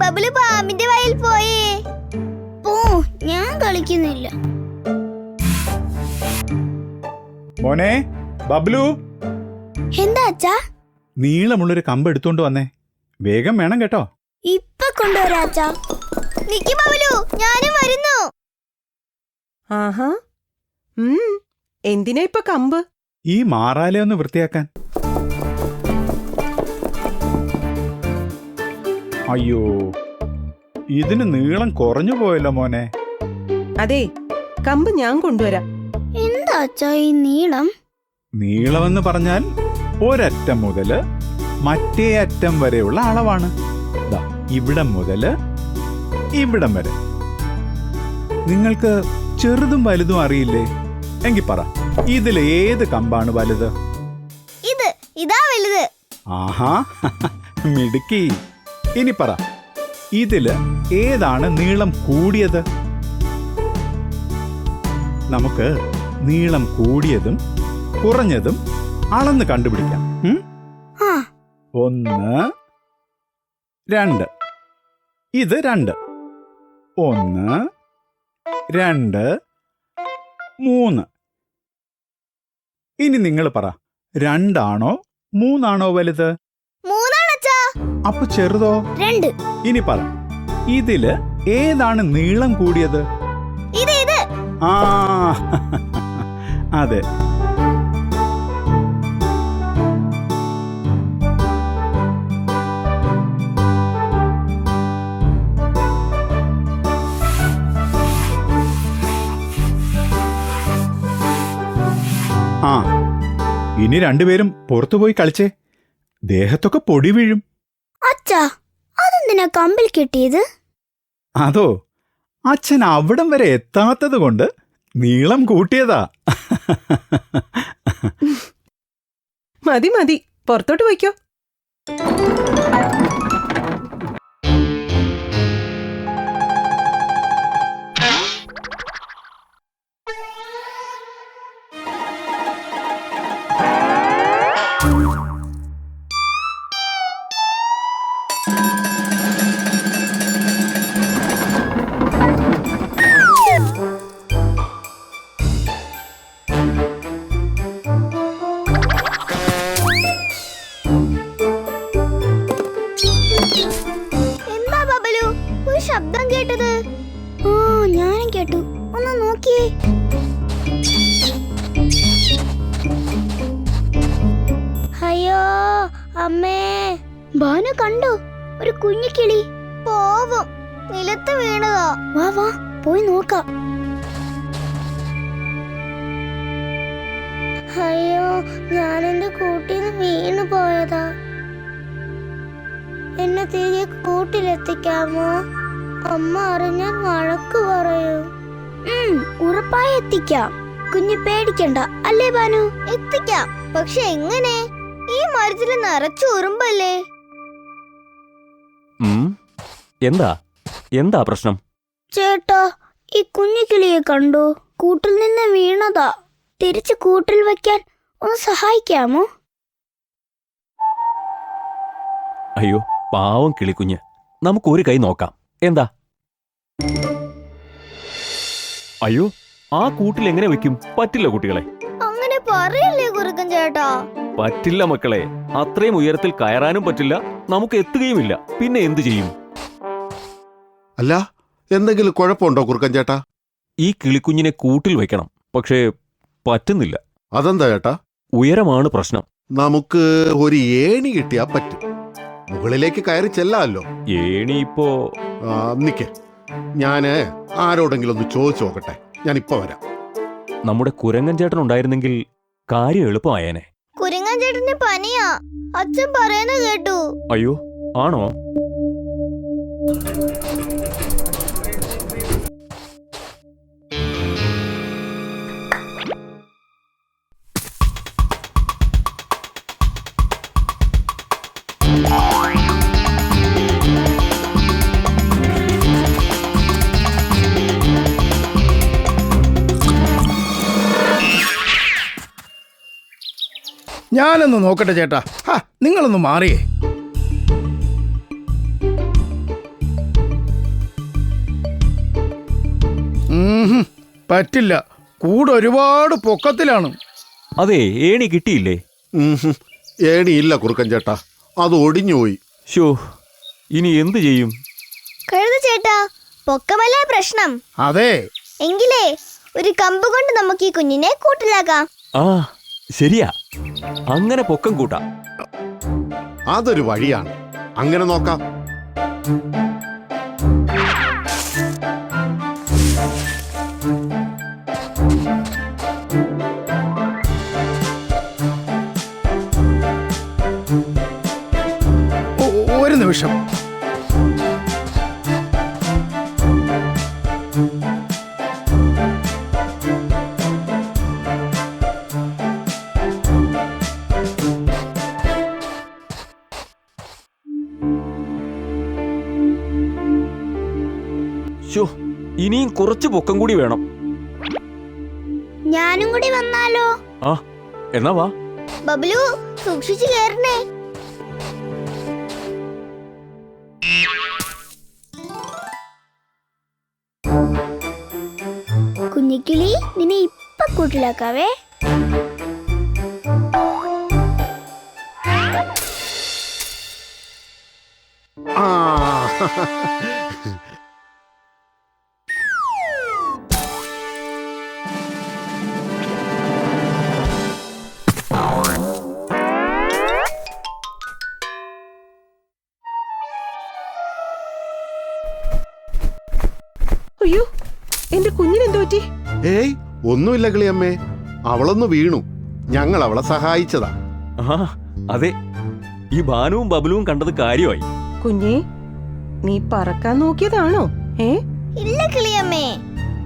ബബിള് പാമ്പിന്റെ വയൽ പോയേ. ഓ, ഞാൻ കളിക്കുന്നില്ല. മോനെ ബബ്ലു, എന്താ അച്ഛാ? നീളമുള്ളൊരു കമ്പ് എടുത്തോണ്ട് വന്നേ. വേഗം വേണം കേട്ടോ. ഇപ്പൊ കൊണ്ടുവരാ അച്ഛാ. നിക്ക് ബബിളു, ഞാനും വരുന്നു. ആഹാ, എന്തിനാ ഇപ്പൊ കമ്പ്? ഈ മാറാലെ ഒന്ന് വൃത്തിയാക്കാൻ. അയ്യോ, ഇതിന് നീളം കുറഞ്ഞു പോയല്ലോ മോനെ. അതെ, കമ്പ് ഞാൻ കൊണ്ടുവരാം. എന്താ അച്ഛാ ഈ നീളം? നീളമെന്ന് പറഞ്ഞാൽ ഒരറ്റം മുതല് മറ്റേ അറ്റം വരെയുള്ള അളവാണ്. ഇവിടം മുതല് ഇവിടം വരെ. നിങ്ങൾക്ക് ചെറുതും വലുതും അറിയില്ലേ? എങ്കി പറ, ഇതിൽ ഏത് കമ്പാണ് വലുത്? ഇതാ വലുത്. ആഹാ, മിടുക്കി. ഇനി പറ, ഇതില് ഏതാണ് നീളം കൂടിയത്? നമുക്ക് നീളം കൂടിയതും കുറഞ്ഞതും അളന്ന് കണ്ടുപിടിക്കാം. 1 2. ഇത് 2. 1 2 3. ഇനി നിങ്ങൾ പറ, 2 ആണോ 3 ആണോ വലുത്? 3 ആണച്ചാ. അപ്പൊ ചെറുതോ? 2. ഇനി പറ, ഇതില് ഏതാണ് നീളം കൂടിയത്? ഇത്. ആ, അതെ. ആ, ഇനി രണ്ടുപേരും പുറത്തുപോയി കളിച്ചേ. ദേഹത്തൊക്കെ പൊടി വീഴും. അച്ഛാ, അതെന്തിനാ കമ്പിൽ കെട്ടിയത്? അതോ, അച്ഛൻ അവിടം വരെ എത്താത്തത് കൊണ്ട് നീളം കൂട്ടിയതാ. മതി മതി, പുറത്തോട്ട് പോയിക്കോ. എന്താ ബബലു, ഒരു ശബ്ദം കേട്ടത്? ഓ, ഞാനും കേട്ടു. ഒന്ന് നോക്കിയേ. അയ്യോ അമ്മേ, ഭാനു കണ്ടോ? ഒരു കുഞ്ഞിക്കിളി. പോവും, നിലത്ത് വീണതോ? വാ വാ, പോയി നോക്കാം. അയ്യോ, ഞാൻ എന്റെ കൂട്ടിന്ന് വീണു പോയതാ. എന്നെ തിരികെ കൂട്ടിലെത്തിക്കാമോ? അമ്മ അറിഞ്ഞാൽ വഴക്ക് പറയും. ഉറപ്പായി എത്തിക്കാം. കുഞ്ഞ് പേടിക്കണ്ട, അല്ലേ ബാനു? എത്തിക്കാം, പക്ഷെ എങ്ങനെ? ഈ മരത്തില് നിറച്ചു ഉറുമ്പല്ലേ. എന്താ പ്രശ്നം? ചേട്ടാ, ഈ കുഞ്ഞു കിളിയെ കണ്ടോ? കൂട്ടിൽ നിന്ന് വീണതാ. തിരിച്ച് കൂട്ടിൽ വെക്കാൻ ഒന്ന് സഹായിക്കാമോ? അയ്യോ, പാവം കിളിക്കുഞ്ഞ്. നമുക്കൊരു കൈ നോക്കാം. എന്താ? അയ്യോ, ആ കൂട്ടിൽ എങ്ങനെ വെക്കും? പറ്റില്ല കുട്ടികളെ. അങ്ങനെ പറയല്ലേ കുറുക്കൻ ചേട്ടാ. പറ്റില്ല മക്കളെ, അത്രയും ഉയരത്തിൽ കയറാനും പറ്റില്ല, നമുക്ക് എത്തുകയുമില്ല. പിന്നെ എന്തു ചെയ്യും? അല്ല, എന്തെങ്കിലും കുഴപ്പമുണ്ടോ കുറുക്കൻ ചേട്ടാ? ഈ കിളിക്കുഞ്ഞിനെ കൂട്ടിൽ വെക്കണം, പക്ഷേ പറ്റുന്നില്ല. അതെന്താ ചേട്ടാ? ഉയരമാണ് പ്രശ്നം. നമുക്ക് ഒരു ഏണി കിട്ടിയാ പറ്റും. മുകളിലേക്ക് കയറി ചെല്ലാമല്ലോ. ഏണി ഇപ്പോ നിക്കേ, ഞാന് ആരോടെങ്കിലും ഒന്ന് ചോദിച്ചു നോക്കട്ടെ. ഞാനിപ്പോ വരാം. നമ്മുടെ കുരങ്ങൻ ചേട്ടൻ ഉണ്ടായിരുന്നെങ്കിൽ കാര്യം എളുപ്പമായേനെ. കുരങ്ങൻ ചേട്ടന് പനിയാ, അച്ഛൻ പറയുന്നത് കേട്ടു. അയ്യോ, ആണോ? ഞാനൊന്ന് നോക്കട്ടെ ചേട്ടാ. നിങ്ങളൊന്ന് മാറിയേ. പറ്റില്ല, കൂട് ഒരുപാട് പൊക്കത്തിലാണ്. അതെ, ഏണി കിട്ടിയില്ലേ? ഏണിയില്ല കുറുക്കൻ ചേട്ടാ, അത് ഒടിഞ്ഞുപോയി. ഷോ, ഇനി എന്തു ചെയ്യും? കഴുത ചേട്ടാ, പൊക്കമല്ലേ പ്രശ്നം. അതെ, എങ്കിലേ ഒരു കമ്പ് കൊണ്ട് നമുക്ക് ഈ കുഞ്ഞിനെ കൂട്ടിലാക്കാം. ആ ശരിയാ, അങ്ങനെ പൊക്കം കൂട്ടാം. അതൊരു വഴിയാണ്, അങ്ങനെ നോക്കാം. ഒരു നിമിഷം. ഷോ, ഇനിയും കുറച്ച് പൊക്കം കൂടി വേണം. ഞാനും കൂടി വന്നാലോ? ആ എന്നാ വാ. ബബ്ലു, സൂക്ഷിച്ചു കേറണേ. കുഞ്ഞിക്കിളി, നിന്നെ ഇപ്പൊ കൂട്ടിലാക്കാവേ. ആ അയ്യോ, എന്റെ കുഞ്ഞിനെന്തു പറ്റി? ഏയ് ഒന്നുമില്ല കിളിയമ്മേ, അവളൊന്ന് വീണു. ഞങ്ങൾ അവളെ സഹായിച്ചതാ. ആ അതെ, ഈ ഭാനുവും ബബലുവും കണ്ടത് കാര്യമായി. കുഞ്ഞേ, നീ പറക്കാൻ നോക്കിയതാണോ? ഇല്ല കിളിയമ്മേ,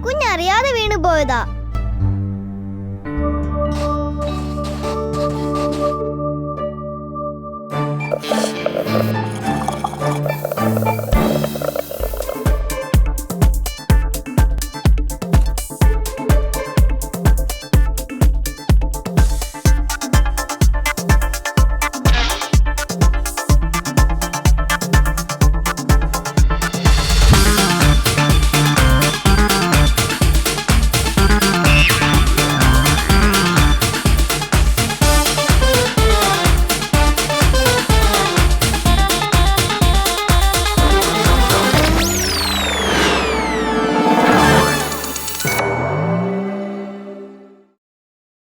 കുഞ്ഞറിയാതെ വീണു പോയതാ.